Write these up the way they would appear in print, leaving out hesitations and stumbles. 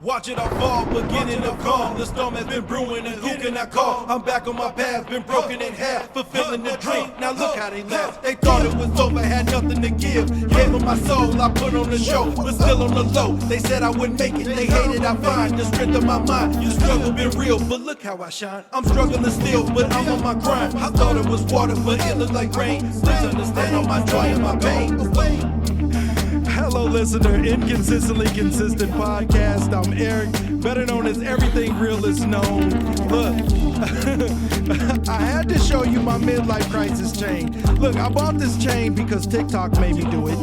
Watch it all fall, beginning of calm. The storm has been brewing and who can I call? I'm back on my path, been broken in half, fulfilling the dream. Now look how they laugh. They thought it was over, had nothing to give. Gave them my soul, I put on the show, but still on the low. They said I wouldn't make it, they hated I find the strength of my mind. The struggle been real, but look how I shine. I'm struggling still, but I'm on my grind. I thought it was water, but it looked like rain. Please understand all my joy and my pain. Hello, listener. Inconsistently Consistent Podcast. I'm Erik, better known as Everything Real Is Known. Look, I had to show you my midlife crisis chain. Look, I bought this chain because TikTok made me do it.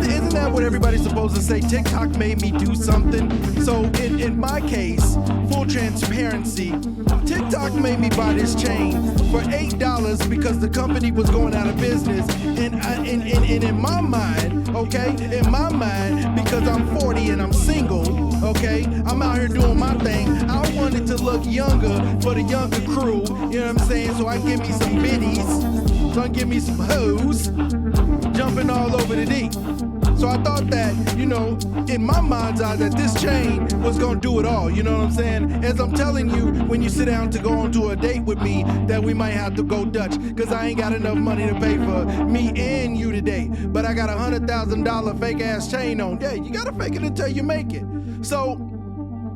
Isn't that what everybody's supposed to say? TikTok made me do something. So in my case, full transparency, TikTok made me buy this chain for $8 because the company was going out of business. And in my mind, okay, in my mind, because I'm 40 and I'm single, okay, I'm out here doing my thing. I wanted to look younger for the younger crew, you know what I'm saying? So I can give me some biddies, so I can give me some hoes, jumping all over the D. So I thought that, you know, in my mind's eye, that this chain was gonna do it all, you know what I'm saying? As I'm telling you, when you sit down to go on to a date with me, that we might have to go Dutch, because I ain't got enough money to pay for me and you today. But I got $100,000 fake ass chain on. Yeah, you gotta fake it until you make it. So,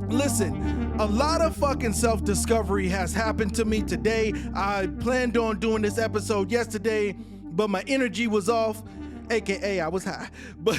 listen, a lot of fucking self-discovery has happened to me today. I planned on doing this episode yesterday, but my energy was off. AKA I was high, but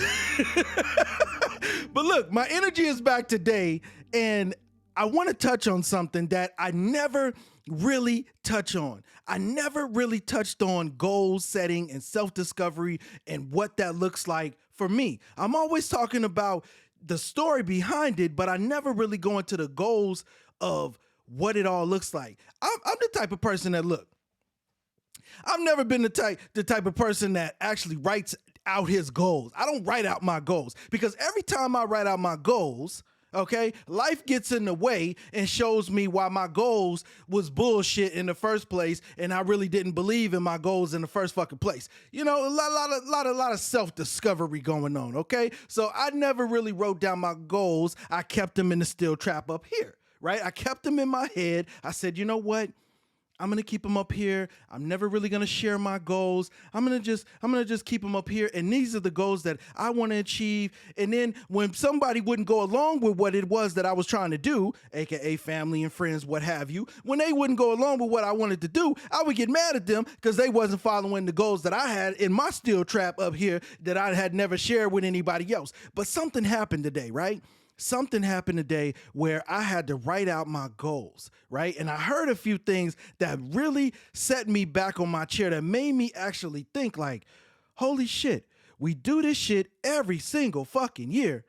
look, my energy is back today, and I want to touch on something that I never really touch on. I never really touched on goal setting and self-discovery and what that looks like for me. I'm always talking about the story behind it, but I never really go into the goals of what it all looks like. I'm the type of person that, look, I've never been the type of person that actually writes out his goals. I don't write out my goals, because every time I write out my goals, okay, life gets in the way and shows me why my goals was bullshit in the first place, and I really didn't believe in my goals in the first fucking place. You know, a lot of self-discovery going on, okay? So I never really wrote down my goals. I kept them in the steel trap up here, right? I kept them in my head. I said, you know what? I'm going to keep them up here. I'm never really going to share my goals. I'm going to just keep them up here. And these are the goals that I want to achieve. And then when somebody wouldn't go along with what it was that I was trying to do, AKA family and friends, what have you, when they wouldn't go along with what I wanted to do, I would get mad at them because they wasn't following the goals that I had in my steel trap up here that I had never shared with anybody else. But something happened today, right? Something happened today where I had to write out my goals, right? And I heard a few things that really set me back on my chair, that made me actually think like, holy shit, we do this shit every single fucking year,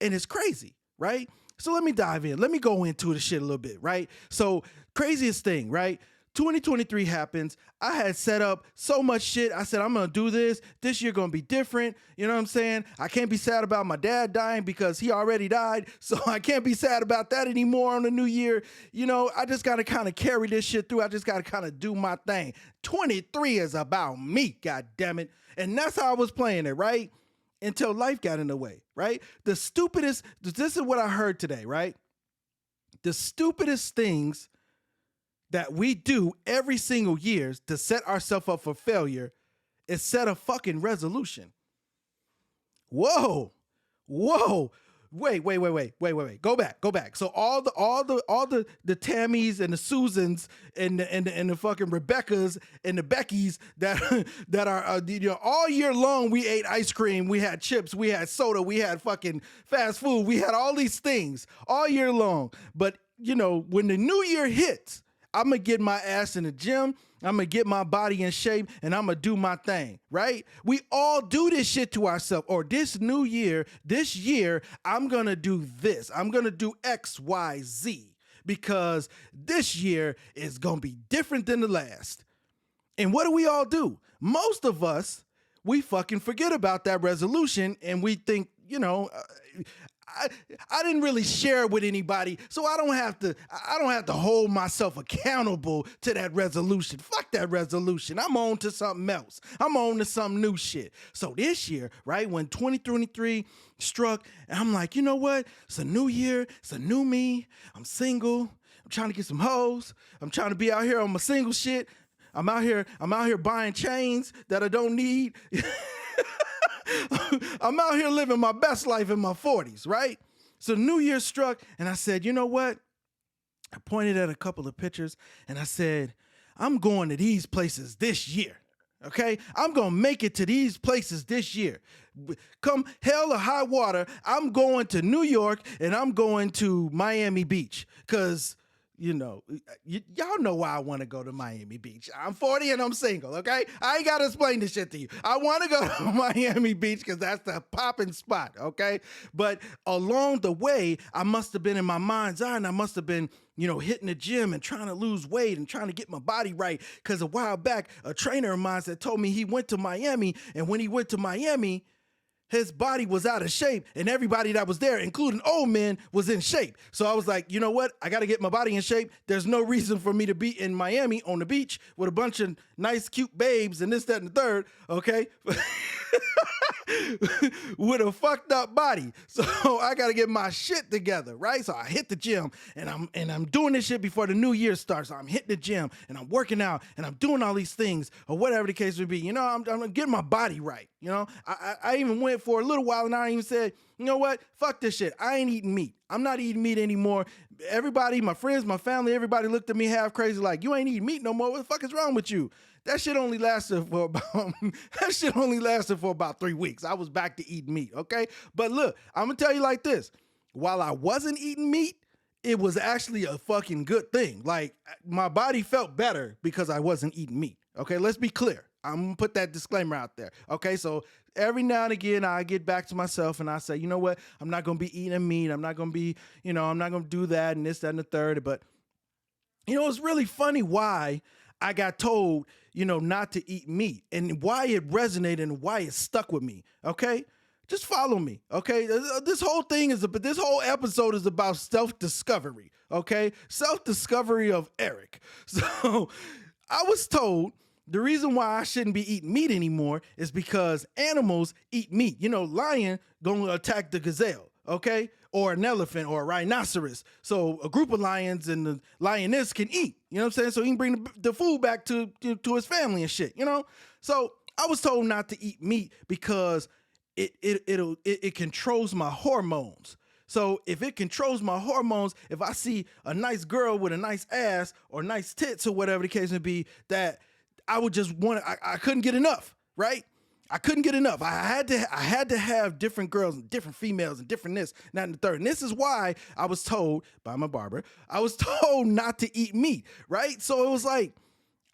and it's crazy, right? So let me dive in. Let me go into the shit a little bit, right? So craziest thing, right? 2023 happens. I had set up so much shit. I said, I'm going to do this. This year going to be different. You know what I'm saying? I can't be sad about my dad dying because he already died. So I can't be sad about that anymore on the new year. You know, I just got to kind of carry this shit through. I just got to kind of do my thing. 23 is about me, God damn it. And that's how I was playing it, right? Until life got in the way, right? This is what I heard today, right? The stupidest things that we do every single year to set ourselves up for failure is set a fucking resolution. Whoa. Wait. Go back. So all the Tammys and the Susans and the fucking Rebeccas and the Beckys that are you know, all year long we ate ice cream, we had chips, we had soda, we had fucking fast food, we had all these things all year long. But you know, when the new year hits, I'm going to get my ass in the gym, I'm going to get my body in shape, and I'm going to do my thing, right? We all do this shit to ourselves. Or this new year, this year, I'm going to do this. I'm going to do X, Y, Z, because this year is going to be different than the last. And what do we all do? Most of us, we fucking forget about that resolution, and we think, you know, I, I didn't really share it with anybody, so I don't have to hold myself accountable to that resolution. Fuck that resolution. I'm on to something else. I'm on to some new shit. So this year, right, when 2023 struck, and I'm like, you know what? It's a new year. It's a new me. I'm single. I'm trying to get some hoes. I'm trying to be out here on my single shit. I'm out here buying chains that I don't need. I'm out here living my best life in my 40s, right? So New Year struck, and I said, you know what? I pointed at a couple of pictures, and I said, I'm going to these places this year, okay? I'm going to make it to these places this year. Come hell or high water, I'm going to New York, and I'm going to Miami Beach, because y'all know why I want to go to Miami Beach. I'm 40 and I'm single, okay? I ain't got to explain this shit to you. I want to go to Miami Beach because that's the popping spot, okay? But along the way, I must have been in my mind's eye, and I must have been, hitting the gym and trying to lose weight and trying to get my body right, because a while back, a trainer of mine said told me he went to Miami, and when he went to Miami, his body was out of shape, and everybody that was there, including old men, was in shape. So I was like, you know what? I got to get my body in shape. There's no reason for me to be in Miami on the beach with a bunch of nice, cute babes and this, that, and the third, okay? With a fucked up body. So I got to get my shit together, right? So I hit the gym, and I'm doing this shit before the new year starts. So I'm hitting the gym, and I'm working out, and I'm doing all these things, or whatever the case would be. I'm getting my body right. I even went for a little while, and I even said, you know what? Fuck this shit. I ain't eating meat. I'm not eating meat anymore. Everybody, my friends, my family, everybody looked at me half crazy like, you ain't eating meat no more. What the fuck is wrong with you? That shit only lasted for about 3 weeks. I was back to eating meat, okay? But look, I'm gonna tell you like this. While I wasn't eating meat, it was actually a fucking good thing. Like, my body felt better because I wasn't eating meat. Okay, let's be clear. I'm gonna put that disclaimer out there. Okay, so every now and again, I get back to myself and I say, you know what? I'm not gonna be eating meat. I'm not gonna be, I'm not gonna do that and this, that, and the third. But it's really funny why I got told, not to eat meat, and why it resonated and why it stuck with me. Okay, just follow me. Okay, this whole episode is about self-discovery. Okay, self-discovery of Erik. So I was told the reason why I shouldn't be eating meat anymore is because animals eat meat. Lion gonna attack the gazelle, okay? Or an elephant or a rhinoceros. So a group of lions and the lioness can eat, you know what I'm saying? So he can bring the food back to his family and shit, So I was told not to eat meat because it controls my hormones. So if it controls my hormones, if I see a nice girl with a nice ass or nice tits or whatever the case may be, that I would just want I couldn't get enough, right? I couldn't get enough. I had to have different girls and different females and different this, not in the third. And this is why I was told by my barber, I was told not to eat meat, right? So it was like,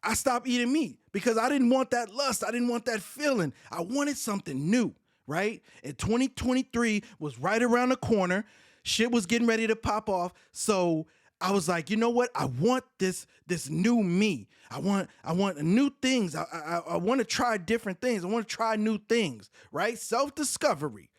I stopped eating meat because I didn't want that lust. I didn't want that feeling. I wanted something new, right? And 2023 was right around the corner. Shit was getting ready to pop off. So I was like, you know what? I want this new me. I want new things. I want to try different things. I want to try new things, right? Self-discovery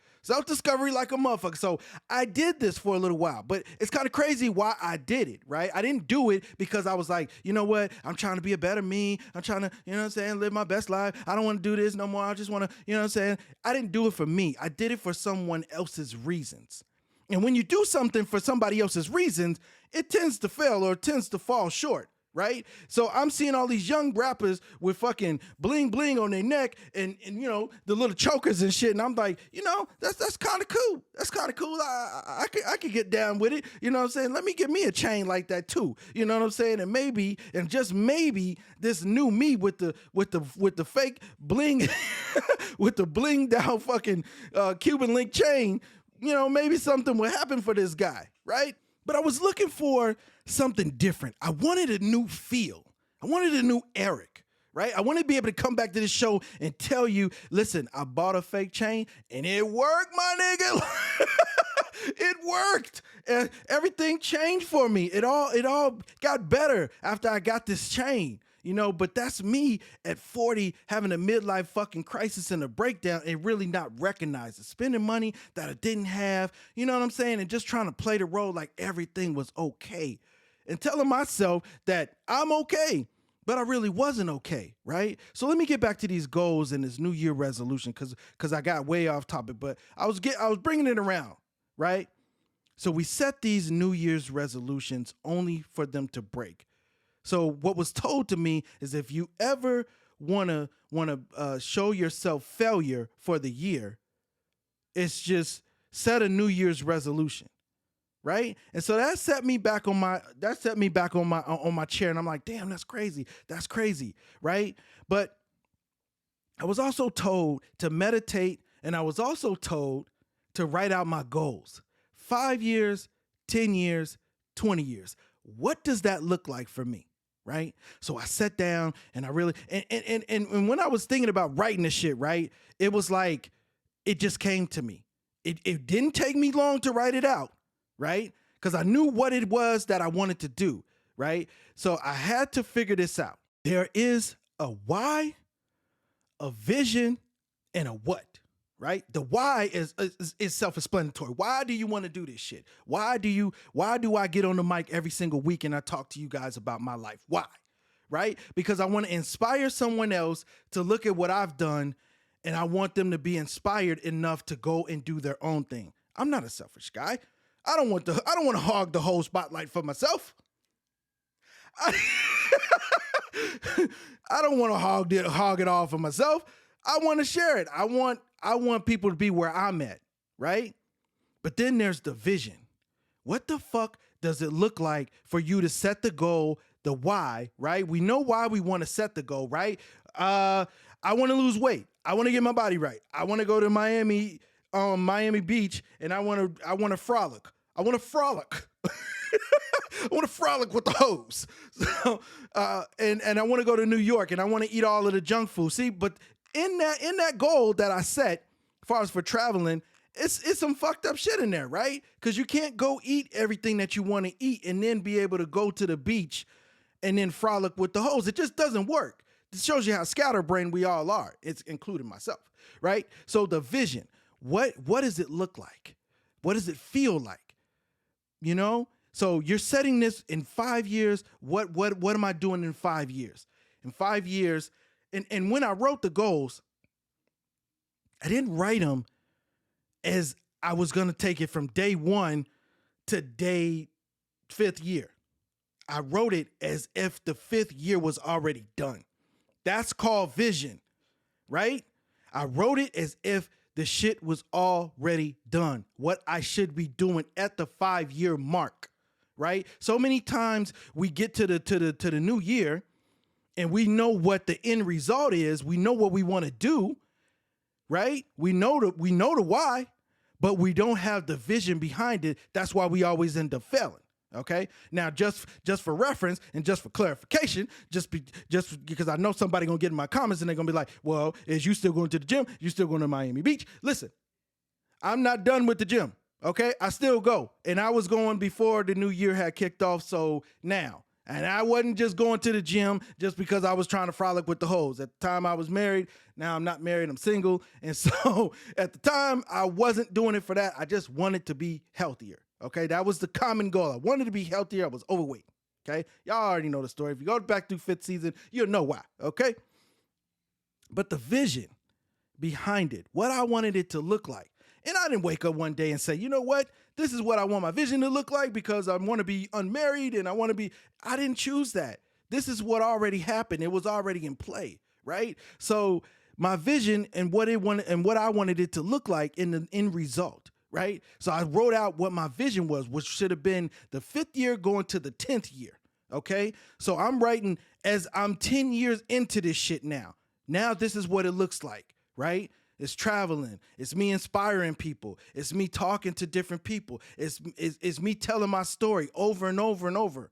like a motherfucker. So I did this for a little while, but it's kind of crazy why I did it, right? I didn't do it because I was like, you know what? I'm trying to be a better me. I'm trying to, live my best life. I don't want to do this no more. I just want to, I didn't do it for me. I did it for someone else's reasons. And when you do something for somebody else's reasons, it tends to fail or it tends to fall short, right? So I'm seeing all these young rappers with fucking bling bling on their neck and the little chokers and shit, and I'm like, that's kind of cool. That's kind of cool. I could get down with it. You know what I'm saying? Let me get me a chain like that too. You know what I'm saying? And maybe, and just maybe, this new me with the fake bling, with the bling down fucking Cuban link chain. Maybe something will happen for this guy, right? But I was looking for something different. I wanted a new feel. I wanted a new Erik, right? I wanted to be able to come back to this show and tell you, listen, I bought a fake chain and it worked, my nigga. It worked. Everything changed for me. It all got better after I got this chain. but that's me at 40 having a midlife fucking crisis and a breakdown and really not recognize it. Spending money that I didn't have, you know what I'm saying? And just trying to play the role like everything was okay. And telling myself that I'm okay, but I really wasn't okay, right? So let me get back to these goals and this New Year resolution because I got way off topic, but I was bringing it around, right? So we set these New Year's resolutions only for them to break. So what was told to me is if you ever wanna show yourself failure for the year, it's just set a New Year's resolution, right? And so that set me back on my chair, and I'm like, damn, that's crazy, right? But I was also told to meditate, and I was also told to write out my goals. 5 years, 10 years, 20 years. What does that look like for me? Right? So I sat down and I really, and when I was thinking about writing this shit, right, it was like, it just came to me. It didn't take me long to write it out, right? Because I knew what it was that I wanted to do, right? So I had to figure this out. There is a why, a vision, and a what. Right? The why is self-explanatory. Why do you want to do this shit? Why do I get on the mic every single week and I talk to you guys about my life? Why? Right? Because I want to inspire someone else to look at what I've done, and I want them to be inspired enough to go and do their own thing. I'm not a selfish guy. I don't want to hog the whole spotlight for myself. I don't want to hog it all for myself. I want to share it. I want people to be where I'm at, right? But then there's the vision. What the fuck does it look like for you to set the goal, the why, right? We know why we want to set the goal, right? I want to lose weight. I want to get my body right. I want to go to Miami Beach, and I want to frolic. I want to frolic. I want to frolic with the hoes. So, and I want to go to New York, and I want to eat all of the junk food. See, but in that goal that I set, as far as for traveling, it's some fucked up shit in there, right? Because you can't go eat everything that you want to eat and then be able to go to the beach and then frolic with the hoes. It just doesn't work. It shows you how scatterbrained we all are. It's including myself, right? So the vision, what does it look like? What does it feel like? So you're setting this in 5 years. What am I doing in 5 years? In 5 years. And when I wrote the goals, I didn't write them as I was going to take it from day 1 to day 5th year. I wrote it as if the 5th year was already done. That's called vision, right? I wrote it as if the shit was already done, what I should be doing at the 5-year mark, right? So many times we get to the new year, and we know what the end result is. We know what we want to do, right? We know the why, but we don't have the vision behind it. That's why we always end up failing. Okay. Now, just for reference and just for clarification, just because I know somebody gonna get in my comments and they're gonna be like, "Well, is you still going to the gym? You still going to Miami Beach?" Listen, I'm not done with the gym. Okay, I still go, and I was going before the new year had kicked off. So now. And I wasn't just going to the gym just because I was trying to frolic with the hoes. At the time I was married. Now I'm not married, I'm single. And so at the time I wasn't doing it for that. I just wanted to be healthier. Okay, that was the common goal. I wanted to be healthier. I was overweight. Okay, y'all already know the story. If you go back through 5th season, you'll know why. Okay, but the vision behind it, what I wanted it to look like. And I didn't wake up one day and say, you know what? This is what I want my vision to look like because I want to be unmarried and I didn't choose that. This is what already happened. It was already in play, right? So my vision and what I wanted it to look like in the end result, right? So I wrote out what my vision was, which should have been the 5th year going to the 10th year, okay? So I'm writing as I'm 10 years into this shit now. Now this is what it looks like, right? It's traveling. It's me inspiring people. It's me talking to different people. It's me telling my story over and over and over.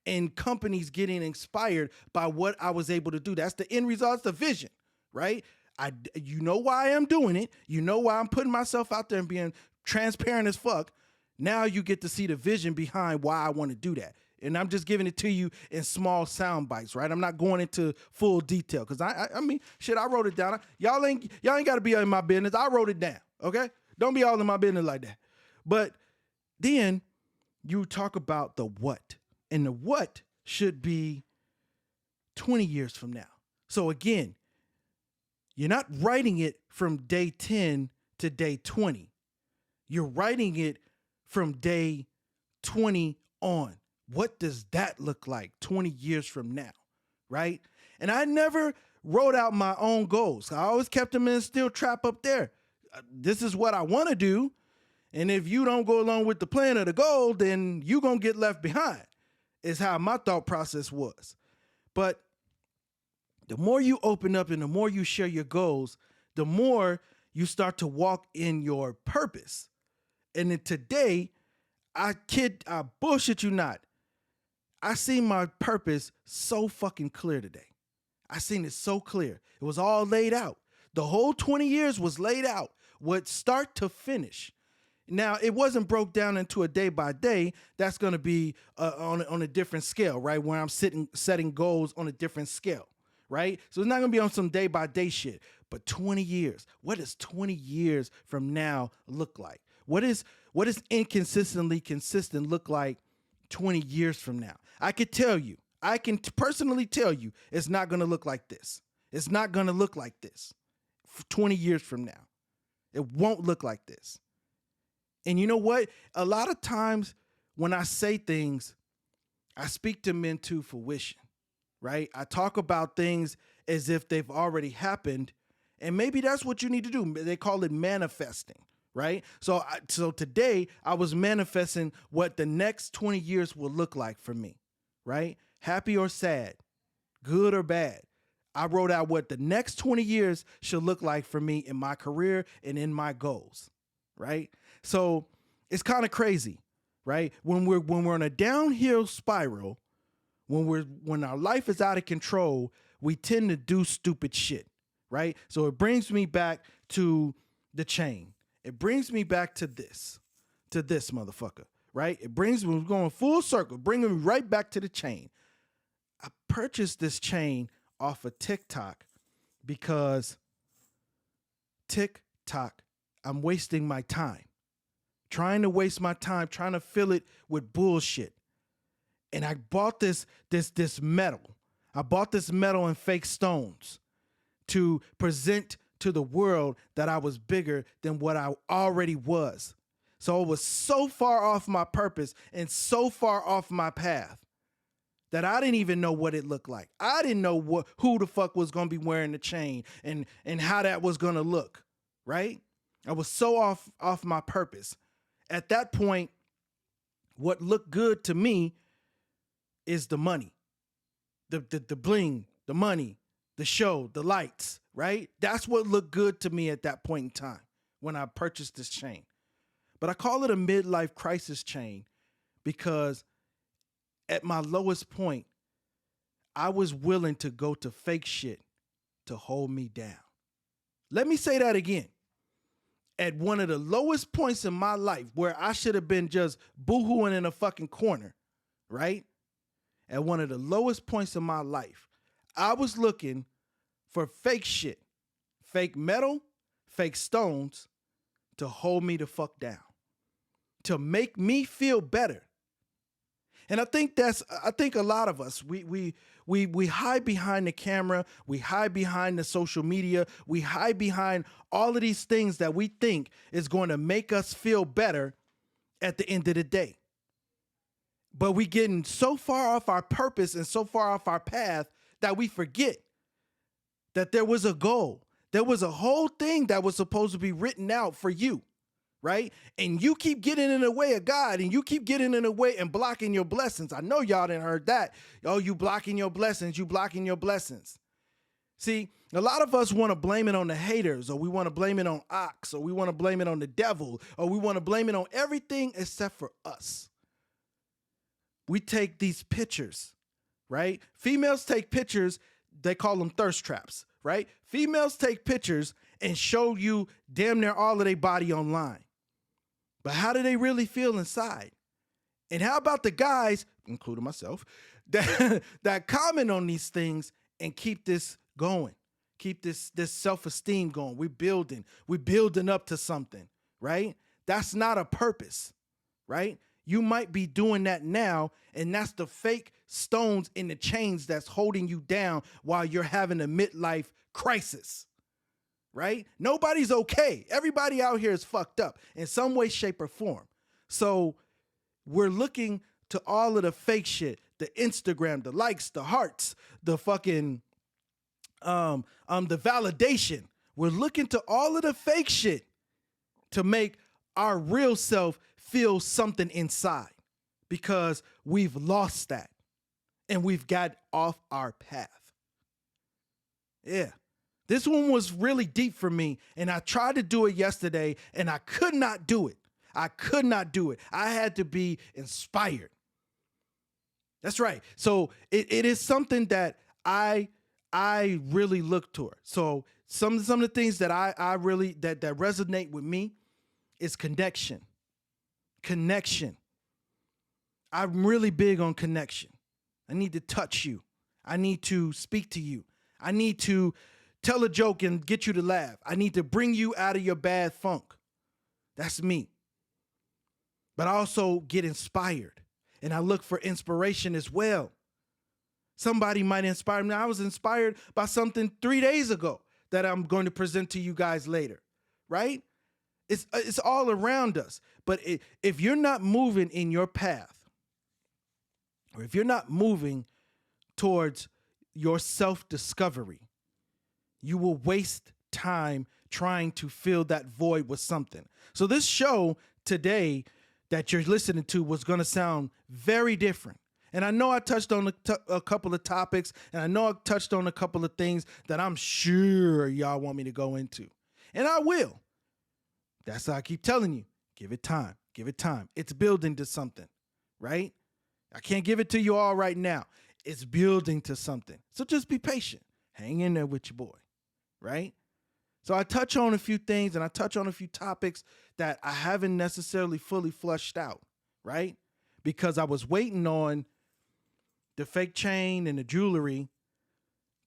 And companies getting inspired by what I was able to do. That's the end result. It's the vision, right? You know why I'm doing it. You know why I'm putting myself out there and being transparent as fuck. Now you get to see the vision behind why I want to do that. And I'm just giving it to you in small sound bites, right? I'm not going into full detail because I mean, shit, I wrote it down. Y'all ain't got to be in my business. I wrote it down, okay? Don't be all in my business like that. But then you talk about the what, and the what should be 20 years from now. So again, you're not writing it from day 10 to day 20. You're writing it from day 20 on. What does that look like 20 years from now, right? And I never wrote out my own goals. I always kept them in a steel trap up there. This is what I want to do. And if you don't go along with the plan or the goal, then you're going to get left behind, is how my thought process was. But the more you open up and the more you share your goals, the more you start to walk in your purpose. And then today, I bullshit you not. I seen my purpose so fucking clear today. I seen it so clear. It was all laid out. The whole 20 years was laid out, with start to finish. Now, it wasn't broke down into a day by day. That's going to be on a different scale, right? Where I'm setting goals on a different scale, right? So it's not going to be on some day by day shit. But 20 years, what does 20 years from now look like? What is inconsistently consistent look like 20 years from now? I can personally tell you, it's not going to look like this. It's not going to look like this 20 years from now. It won't look like this. And you know what? A lot of times when I say things, I speak them into fruition, right? I talk about things as if they've already happened, and maybe that's what you need to do. They call it manifesting, right? So today I was manifesting what the next 20 years will look like for me, right? Happy or sad, good or bad. I wrote out what the next 20 years should look like for me in my career and in my goals, right? So it's kind of crazy, right? When we're on a downhill spiral, when our life is out of control, we tend to do stupid shit, right? So it brings me back to the chain. It brings me back to this motherfucker, right? We're going full circle, bringing me right back to the chain. I purchased this chain off of TikTok because TikTok, I'm wasting my time. Trying to waste my time, trying to fill it with bullshit. And I bought this metal. I bought this metal and fake stones to present to the world that I was bigger than what I already was. So it was so far off my purpose and so far off my path that I didn't even know what it looked like. I didn't know who the fuck was going to be wearing the chain and how that was going to look, right? I was so off my purpose. At that point, what looked good to me is the money, the bling, the money, the show, the lights, right? That's what looked good to me at that point in time when I purchased this chain. But I call it a midlife crisis chain because at my lowest point, I was willing to go to fake shit to hold me down. Let me say that again. At one of the lowest points in my life where I should have been just boohooing in a fucking corner, right? At one of the lowest points in my life, I was looking for fake shit, fake metal, fake stones to hold me the fuck down, to make me feel better. And I think a lot of us, we hide behind the camera, we hide behind the social media, we hide behind all of these things that we think is going to make us feel better at the end of the day. But we getting so far off our purpose and so far off our path that we forget that there was a goal. There was a whole thing that was supposed to be written out for you. Right? And you keep getting in the way of God, and you keep getting in the way and blocking your blessings. I know y'all didn't heard that. Oh, you blocking your blessings. You blocking your blessings. See, a lot of us want to blame it on the haters, or we want to blame it on ox, or we want to blame it on the devil, or we want to blame it on everything except for us. We take these pictures, right? Females take pictures. They call them thirst traps, right? Females take pictures and show you damn near all of their body online. But how do they really feel inside? And how about the guys, including myself, that comment on these things and keep this going, keep this self-esteem going. We're building up to something, right? That's not a purpose, right? You might be doing that now, and that's the fake stones in the chains that's holding you down while you're having a midlife crisis, right? Nobody's okay. Everybody out here is fucked up in some way, shape, or form. So we're looking to all of the fake shit, the Instagram, the likes, the hearts, the fucking the validation. We're looking to all of the fake shit to make our real self feel something inside, because we've lost that and we've got off our path. Yeah. This one was really deep for me, and I tried to do it yesterday and I could not do it. I could not do it. I had to be inspired. That's right. So it is something that I really look toward. So some of the things that I really that resonate with me is connection. Connection. I'm really big on connection. I need to touch you. I need to speak to you. I need to tell a joke and get you to laugh. I need to bring you out of your bad funk. That's me. But I also get inspired, and I look for inspiration as well. Somebody might inspire me. I was inspired by something 3 days ago that I'm going to present to you guys later, right? It's all around us. But if you're not moving in your path, or if you're not moving towards your self-discovery, you will waste time trying to fill that void with something. So this show today that you're listening to was going to sound very different. And I know I touched on a couple of topics, and I know I touched on a couple of things that I'm sure y'all want me to go into. And I will. That's how I keep telling you. Give it time. Give it time. It's building to something, right? I can't give it to you all right now. It's building to something. So just be patient. Hang in there with your boy, right? So I touch on a few things, and I touch on a few topics that I haven't necessarily fully flushed out, right? Because I was waiting on the fake chain and the jewelry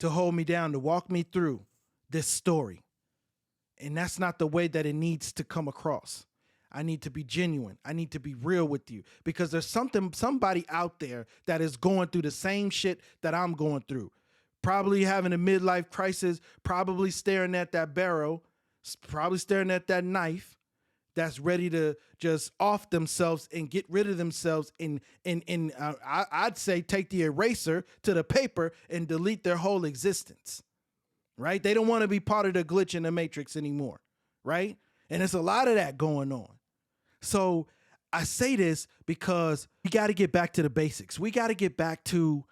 to hold me down, to walk me through this story. And that's not the way that it needs to come across. I need to be genuine. I need to be real with you, because there's somebody out there that is going through the same shit that I'm going through. Probably having a midlife crisis, probably staring at that barrel, probably staring at that knife that's ready to just off themselves and get rid of themselves. I'd say take the eraser to the paper and delete their whole existence. Right? They don't want to be part of the glitch in the matrix anymore, right? And there's a lot of that going on. So I say this because we got to get back to the basics. We got to get back to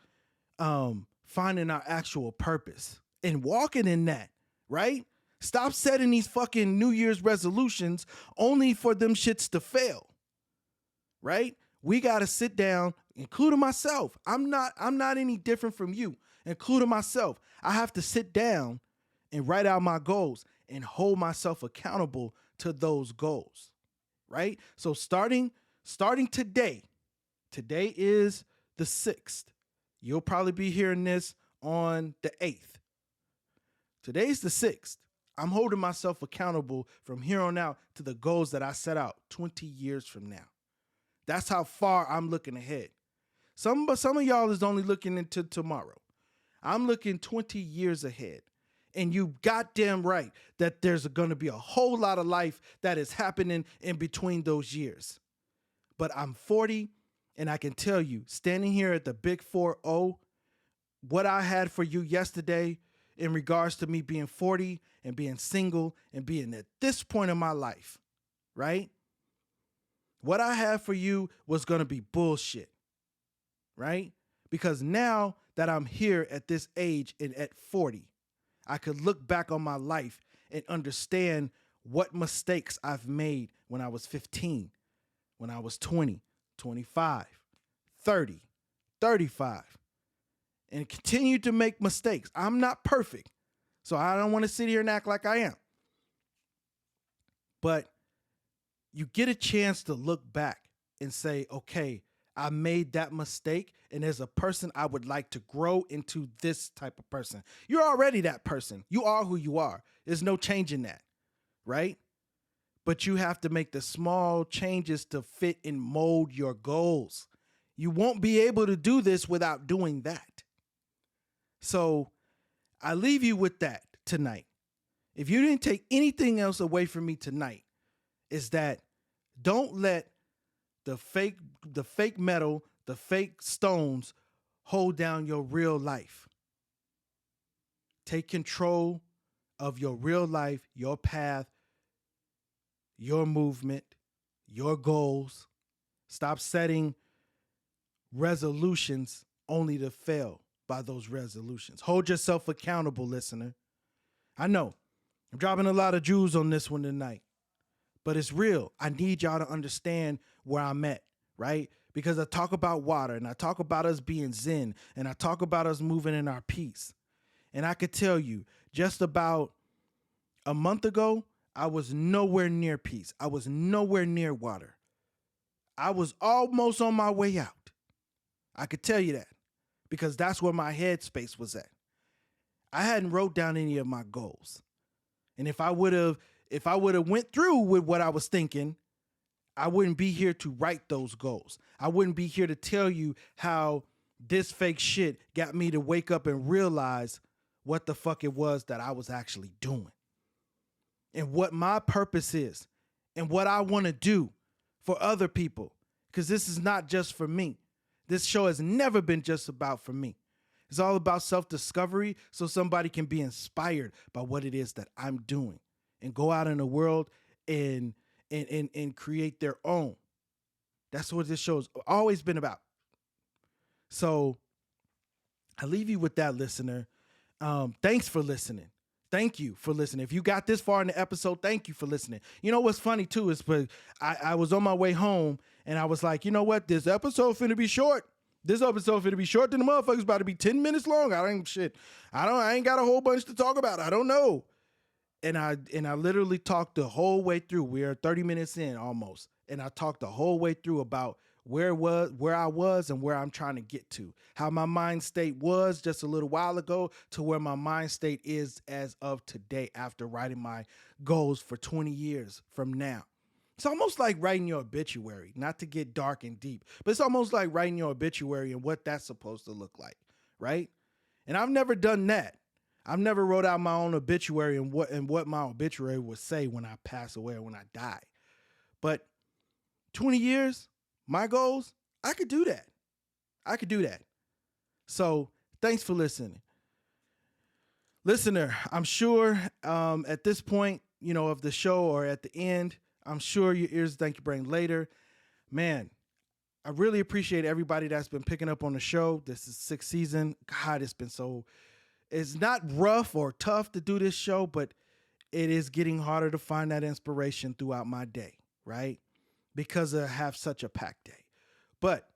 finding our actual purpose and walking in that, right? Stop setting these fucking New Year's resolutions only for them shits to fail, right? We got to sit down, including myself. I'm not any different from you, including myself. I have to sit down and write out my goals and hold myself accountable to those goals, right? So starting today is the 6th. You'll probably be hearing this on the 8th. Today's the 6th. I'm holding myself accountable from here on out to the goals that I set out 20 years from now. That's how far I'm looking ahead. Some of y'all is only looking into tomorrow. I'm looking 20 years ahead. And you goddamn right that there's going to be a whole lot of life that is happening in between those years. But I'm 40, and I can tell you, standing here at the Big 4-0, what I had for you yesterday in regards to me being 40 and being single and being at this point in my life, right? What I had for you was going to be bullshit, right? Because now that I'm here at this age and at 40, I could look back on my life and understand what mistakes I've made when I was 15, when I was 20, 25, 30, 35, and continue to make mistakes. I'm not perfect, so I don't want to sit here and act like I am. But you get a chance to look back and say, okay, I made that mistake, and as a person, I would like to grow into this type of person. You're already that person. You are who you are. There's no changing that, right? But you have to make the small changes to fit and mold your goals. You won't be able to do this without doing that. So I leave you with that tonight. If you didn't take anything else away from me tonight, is that don't let the fake metal, the fake stones hold down your real life. Take control of your real life, your path, your movement, your goals. Stop setting resolutions only to fail by those resolutions. Hold yourself accountable, listener. I know I'm dropping a lot of jewels on this one tonight, but it's real. I need y'all to understand where I'm at, right? Because I talk about water, and I talk about us being zen, and I talk about us moving in our peace. And I could tell you, just about a month ago, I was nowhere near peace. I was nowhere near water. I was almost on my way out. I could tell you that because that's where my headspace was at. I hadn't wrote down any of my goals. And if I would have went through with what I was thinking, I wouldn't be here to write those goals. I wouldn't be here to tell you how this fake shit got me to wake up and realize what the fuck it was that I was actually doing and what my purpose is and what I want to do for other people. Because this is not just for me. This show has never been just about for me. It's all about self-discovery so somebody can be inspired by what it is that I'm doing and go out in the world and create their own. That's what this show's always been about. So I leave you with that, listener. Thanks for listening. Thank you for listening. If you got this far in the episode, thank you for listening. You know what's funny too is I was on my way home and I was like, you know what? This episode finna be short. This episode finna be short. Then the motherfucker's about to be 10 minutes long. I ain't got a whole bunch to talk about. I don't know. And I literally talked the whole way through. We are 30 minutes in almost. And I talked the whole way through about where I was and where I'm trying to get to. How my mind state was just a little while ago to where my mind state is as of today after writing my goals for 20 years from now. It's almost like writing your obituary, not to get dark and deep, but it's almost like writing your obituary and what that's supposed to look like, right? And I've never done that. I've never wrote out my own obituary and what my obituary would say when I pass away or when I die. But 20 years, my goals, I could do that. I could do that. So thanks for listening. Listener, I'm sure at this point, of the show or at the end, I'm sure your ears thank your brain later. Man, I really appreciate everybody that's been picking up on the show. This is 6th season. God, it's not rough or tough to do this show, but it is getting harder to find that inspiration throughout my day, right? Because I have such a packed day. But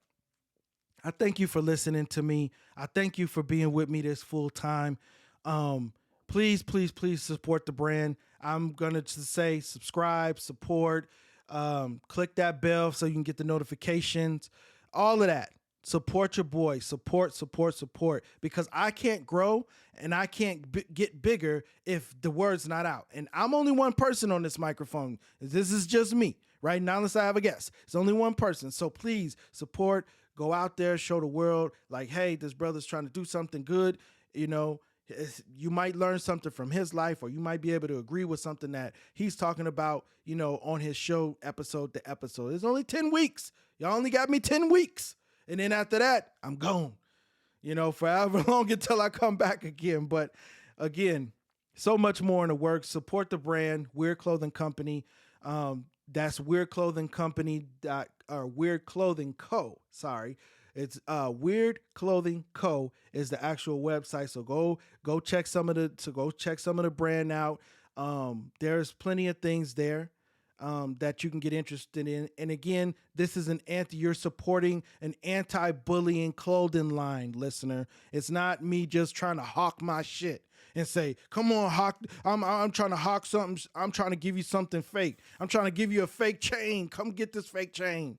I thank you for listening to me. I thank you for being with me this full time. Please, please, please support the brand. I'm going to say subscribe, support, click that bell so you can get the notifications, all of that. Support your boy, support, because I can't grow and I can't get bigger if the word's not out. And I'm only one person on this microphone. This is just me, right? Not unless I have a guest. It's only one person. So please support, go out there, show the world like, hey, this brother's trying to do something good. You might learn something from his life, or you might be able to agree with something that he's talking about, on his show episode to episode. It's only 10 weeks. Y'all only got me 10 weeks. And then after that, I'm gone, forever long until I come back again. But again, so much more in the works. Support the brand, W.E.I.R.D Clothing Company. That's W.E.I.R.D Clothing Company or W.E.I.R.D Clothing Co. Sorry. It's W.E.I.R.D Clothing Co. is the actual website. So go check some of the brand out. There's plenty of things there that you can get interested in. And again, this is you're supporting an anti-bullying clothing line, listener. It's not me just trying to hawk my shit and say, come on, hawk. I'm trying to hawk something. I'm trying to give you something fake. I'm trying to give you a fake chain. Come get this fake chain.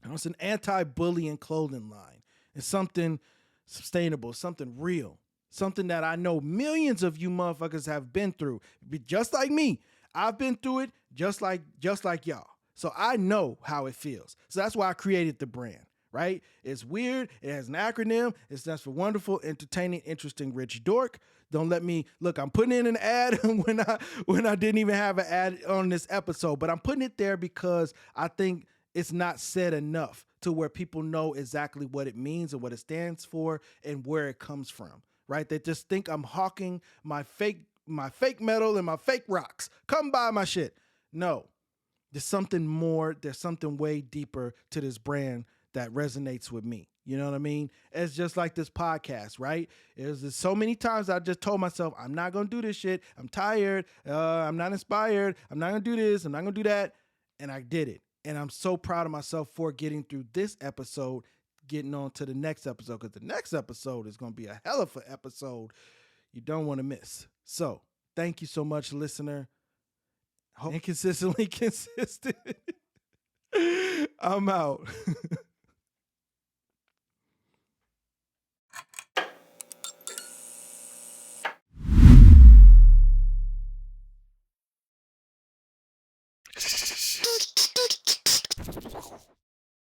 It's an anti-bullying clothing line. It's something sustainable, something real, something that I know millions of you motherfuckers have been through. Just like me. I've been through it just like y'all. So I know how it feels. So that's why I created the brand, right? It's weird. It has an acronym. It stands for wonderful, entertaining, interesting, rich dork. Don't let me look. I'm putting in an ad when I didn't even have an ad on this episode, but I'm putting it there because I think it's not said enough to where people know exactly what it means and what it stands for and where it comes from. Right? They just think I'm hawking my fake metal and my fake rocks. Come buy my shit. No, there's something more. There's something way deeper to this brand that resonates with me. You know what I mean? It's just like this podcast, right? There's so many times I just told myself, I'm not going to do this shit. I'm tired. I'm not inspired. I'm not going to do this. I'm not going to do that. And I did it. And I'm so proud of myself for getting through this episode, getting on to the next episode, because the next episode is going to be a hell of an episode you don't want to miss. So thank you so much, listener. Inconsistently consistent. I'm out.